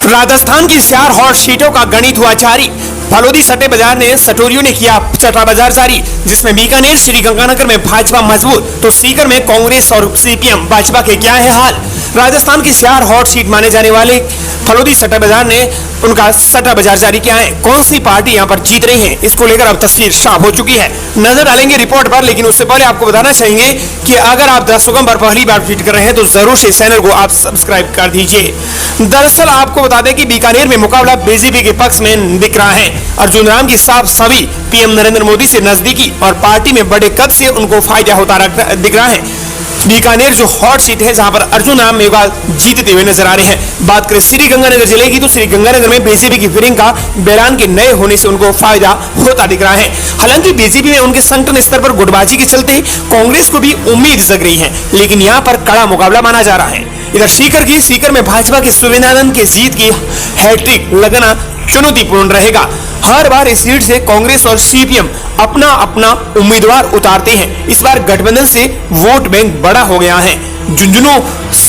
राजस्थान की 4 हॉट सीटों का गणित हुआ जारी। फलोदी सट्टे बाजार ने सटोरियों ने किया सट्टा बाजार जारी, जिसमें बीकानेर श्रीगंगानगर में भाजपा मजबूत तो सीकर में कांग्रेस और सीपीएम भाजपा के क्या है हाल। राजस्थान की 4 हॉट सीट माने जाने वाले फलोदी सट्टा बाजार ने उनका सट्टा बाजार जारी किया है। कौन सी पार्टी यहां पर जीत रही है, इसको लेकर अब तस्वीर साफ हो चुकी है। नजर डालेंगे रिपोर्ट पर, लेकिन उससे पहले आपको बताना चाहेंगे कि अगर आप दर्शकों पर पहली बार विजिट कर रहे हैं तो जरूर से चैनल को आप सब्सक्राइब कर दीजिए। दरअसल आपको बता दें कि बीकानेर में मुकाबला बीजेपी के पक्ष में दिख रहा है। अर्जुन राम की साफ सभी पीएम नरेंद्र मोदी से नजदीकी और पार्टी में बड़े कद से उनको फायदा होता दिख रहा है। बीकानेर जो हॉट सीट है जहां पर अर्जुन राम मेघवाल जीतते हुए नजर आ रहे हैं। बात करें श्रीगंगानगर जिले की तो श्रीगंगानगर में बीजेपी की प्रियंका बैलान के नए होने से उनको फायदा होता दिख रहा है। हालांकि बीजेपी में उनके संगठन स्तर पर गुटबाजी के चलते कांग्रेस को भी उम्मीद जग रही है, लेकिन यहां पर कड़ा मुकाबला माना जा रहा है। इधर सीकर में भाजपा के सुविनानंद के जीत की हैट्रिक लगना चुनौतीपूर्ण रहेगा। हर बार इस सीट से कांग्रेस और सीपीएम अपना अपना उम्मीदवार उतारते हैं। इस बार गठबंधन से वोट बैंक बड़ा हो गया है। झुंझुनू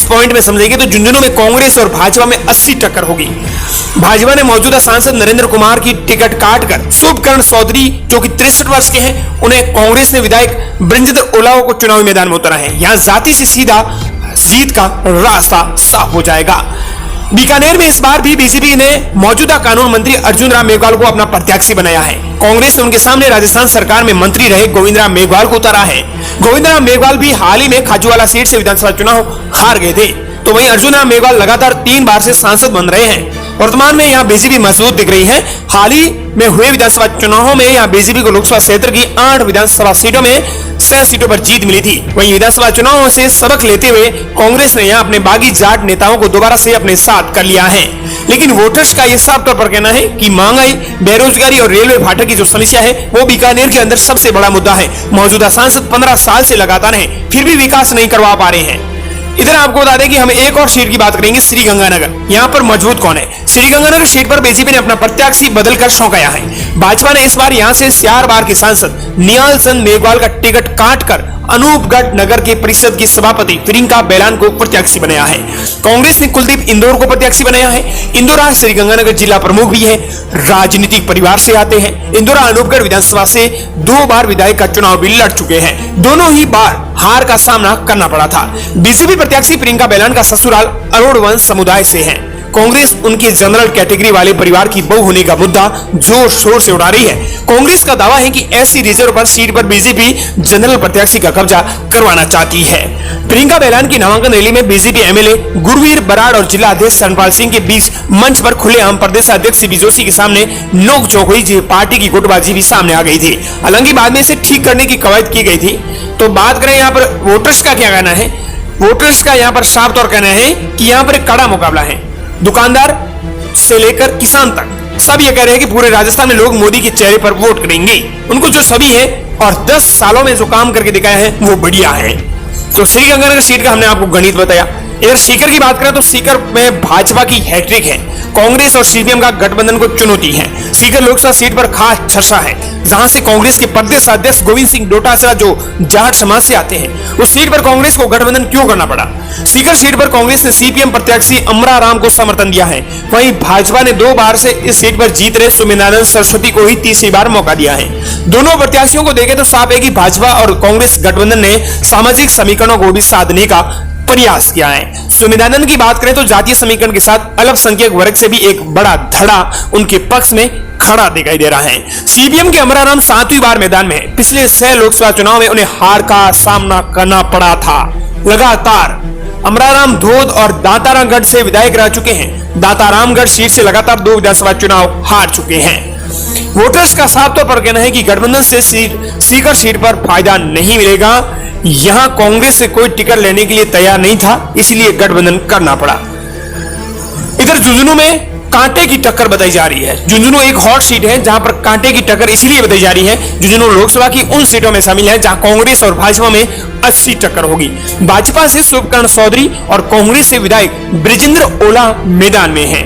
पॉइंट में समझेंगे तो झुंझुनू में कांग्रेस और भाजपा में 80 टक्कर होगी। भाजपा ने मौजूदा सांसद नरेंद्र कुमार की टिकट काटकर शुभकरण चौधरी जो कि 63 वर्ष के हैं, उन्हें कांग्रेस ने विधायक ब्रजेंद्र ओलाओं को चुनावी मैदान में उतारा है। यहाँ जाति से सीधा जीत का रास्ता साफ हो जाएगा। बीकानेर में इस बार भी बीजेपी ने मौजूदा कानून मंत्री अर्जुन राम मेघवाल को अपना प्रत्याशी बनाया है। कांग्रेस ने उनके सामने राजस्थान सरकार में मंत्री रहे गोविंद राम मेघवाल को उतारा है। गोविंद राम मेघवाल भी हाल ही में खाजूवाला सीट से विधानसभा चुनाव हार गए थे, तो वहीं अर्जुन राम मेघवाल लगातार 3 बार से सांसद बन रहे हैं। वर्तमान में यहाँ बीजेपी मजबूत दिख रही है। हाल ही में हुए विधानसभा चुनावों में यहाँ बीजेपी को लोकसभा क्षेत्र की 8 विधानसभा सीटों में 6 सीटों पर जीत मिली थी। वहीं विधानसभा चुनावों से सबक लेते हुए कांग्रेस ने यहाँ अपने बागी जाट नेताओं को दोबारा से अपने साथ कर लिया है। लेकिन वोटर्स का यह साफ तौर पर कहना है कि महंगाई, बेरोजगारी और रेलवे फाटक की जो समस्या है वो बीकानेर के अंदर सबसे बड़ा मुद्दा है। मौजूदा सांसद 15 साल से लगातार हैं, फिर भी विकास नहीं करवा पा रहे हैं। इधर आपको बता दें कि हम एक और सीट की बात करेंगे, श्रीगंगानगर। यहाँ पर मजबूत कौन है? श्रीगंगानगर सीट पर बीजेपी ने अपना प्रत्याशी बदलकर सौंपाया है। भाजपा ने इस बार यहाँ से 4 बार के सांसद निहाल चंद मेघवाल का टिकट काटकर अनूपगढ़ नगर के परिषद की सभापति प्रियंका बैलान को प्रत्याशी बनाया है। कांग्रेस ने कुलदीप इंदौर को प्रत्याशी बनाया है। इंदौरा श्रीगंगानगर जिला प्रमुख भी है, राजनीतिक परिवार से आते हैं। इंदौरा अनूपगढ़ विधानसभा से 2 बार विधायक का चुनाव भी लड़ चुके हैं। दोनों ही बार हार का सामना करना पड़ा था। बीजेपी प्रत्याशी प्रियंका बैलान का ससुराल अरोड़ वंश समुदाय से है। कांग्रेस उनके जनरल कैटेगरी वाले परिवार की बहू होने का मुद्दा जोर शोर से उड़ा रही है। कांग्रेस का दावा है कि एससी रिजर्व पर सीट पर बीजेपी जनरल प्रत्याशी का कब्जा करवाना चाहती है। प्रियंका बैलान की नामांकन रैली में बीजेपी एमएलए गुरवीर बराड़ और जिला अध्यक्ष चरणपाल सिंह के बीच मंच पर खुलेआम प्रदेश अध्यक्ष सीबी जोशी के सामने नोकझोंक हुई, जो पार्टी की गुटबाजी भी सामने आ गई थी। हालांकि बाद में इसे ठीक करने की कवायद की गई थी। तो बात करें यहाँ पर वोटर्स का क्या कहना है। वोटर्स का यहाँ पर साफ तौर कहना है कि यहाँ पर एक कड़ा मुकाबला है। दुकानदार से लेकर किसान तक सब ये कह रहे हैं कि पूरे राजस्थान में लोग मोदी के चेहरे पर वोट करेंगे। उनको जो सभी है और 10 सालों में जो काम करके दिखाया है वो बढ़िया है। तो श्रीगंगानगर सीट का हमने आपको गणित बताया। इधर सीकर की बात करें तो सीकर में भाजपा की हैट्रिक है। कांग्रेस और सीपीएम का गठबंधन को चुनौती है। सीकर लोकसभा सीट पर खास चर्चा है, जहां से कांग्रेस के प्रदेश अध्यक्ष गोविंद सिंह डोटासरा जो जाट समाज से आते हैं, उस सीट पर कांग्रेस को गठबंधन क्यों करना पड़ा? सीकर सीट पर कांग्रेस ने सीपीएम प्रत्याशी अमरा राम को समर्थन दिया है। वहीं भाजपा ने 2 बार से इस सीट पर जीत रहे सुमिनानंद सरस्वती को ही तीसरी बार मौका दिया है। दोनों प्रत्याशियों को देखें तो साफ है कि भाजपा और कांग्रेस गठबंधन ने सामाजिक समीकरणों को भी साधने का प्रयास किया है। सुमिनानंद की बात करें तो जातीय समीकरण के साथ अल्पसंख्यक वर्ग से भी एक बड़ा धड़ा उनके पक्ष में खड़ा दिखाई दे रहा है। सीपीएम के अमरा राम 7वीं बार मैदान में है। पिछले 6 लोकसभा चुनाव में उन्हें हार का सामना करना पड़ा था। लगातार अमराराम धोद और दातारामगढ़ से विधायक रह चुके हैं। दातारामगढ़ सीट से लगातार 2 विधानसभा चुनाव हार चुके हैं। वोटर्स का साफ तौर पर कहना है कि गठबंधन से सीकर सीट पर फायदा नहीं मिलेगा। यहां कांग्रेस से कोई टिकट लेने के लिए तैयार नहीं था, इसलिए गठबंधन करना पड़ा। इधर झुंझुनू में कांटे की टक्कर बताई जा रही है। झुंझुनू एक हॉट सीट है जहां पर कांटे की टक्कर इसलिए बताई जा रही है। झुंझुनू लोकसभा की उन सीटों में शामिल है जहां कांग्रेस और भाजपा में 80 टक्कर होगी। भाजपा से शुभकरण चौधरी और कांग्रेस से विधायक ब्रजेंद्र ओला मैदान में हैं।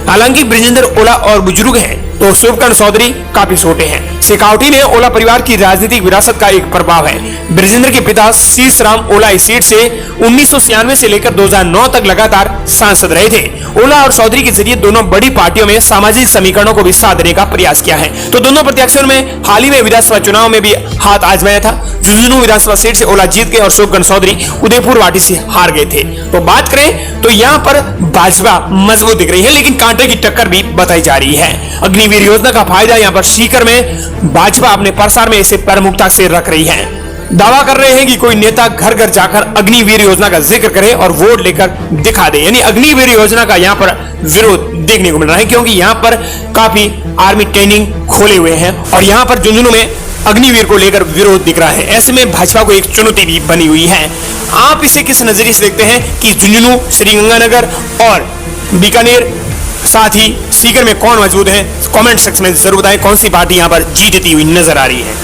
हालांकि ब्रजेंद्र ओला और बुजुर्ग हैं तो शुभकरण चौधरी काफी छोटे हैं। सिकावटी में ओला परिवार की राजनीतिक विरासत का एक प्रभाव है। ब्रजेंद्र के पिता शीशराम ओला इस सीट से 1996 से लेकर 2009 तक लगातार सांसद रहे थे। ओला और चौधरी के जरिए दोनों बड़ी पार्टियों में सामाजिक समीकरणों को भी साथ देने का प्रयास किया है। तो दोनों प्रत्याशियों में हाल ही में विधानसभा चुनाव में भी हाथ आजमाया था। झुंझुनू विधानसभा सीट से ओला जीत गए और शोकगन चौधरी उदयपुर वाटी से हार गए थे। तो बात करें तो यहाँ पर भाजपा मजबूत दिख रही है, लेकिन कांटे की टक्कर भी बताई जा रही है। अग्निवीर योजना का फायदा यहाँ पर सीकर में भाजपा अपने प्रसार में इसे प्रमुखता से रख रही है। दावा कर रहे हैं कि कोई नेता घर घर जाकर अग्निवीर योजना का जिक्र करे और वोट लेकर दिखा दे, यानी अग्निवीर योजना का यहाँ पर विरोध देखने को मिल रहा है, क्योंकि यहाँ पर काफी आर्मी ट्रेनिंग खोले हुए हैं और यहाँ पर झुंझुनू में अग्निवीर को लेकर विरोध दिख रहा है। ऐसे में भाजपा को एक चुनौती भी बनी हुई है। आप इसे किस नजरिए से देखते हैं कि झुंझुनू, श्रीगंगानगर और बीकानेर साथ ही सीकर में कौन मौजूद है? कमेंट सेक्शन में जरूर बताएं कौन सी पार्टी यहाँ पर जीतती हुई नजर आ रही है।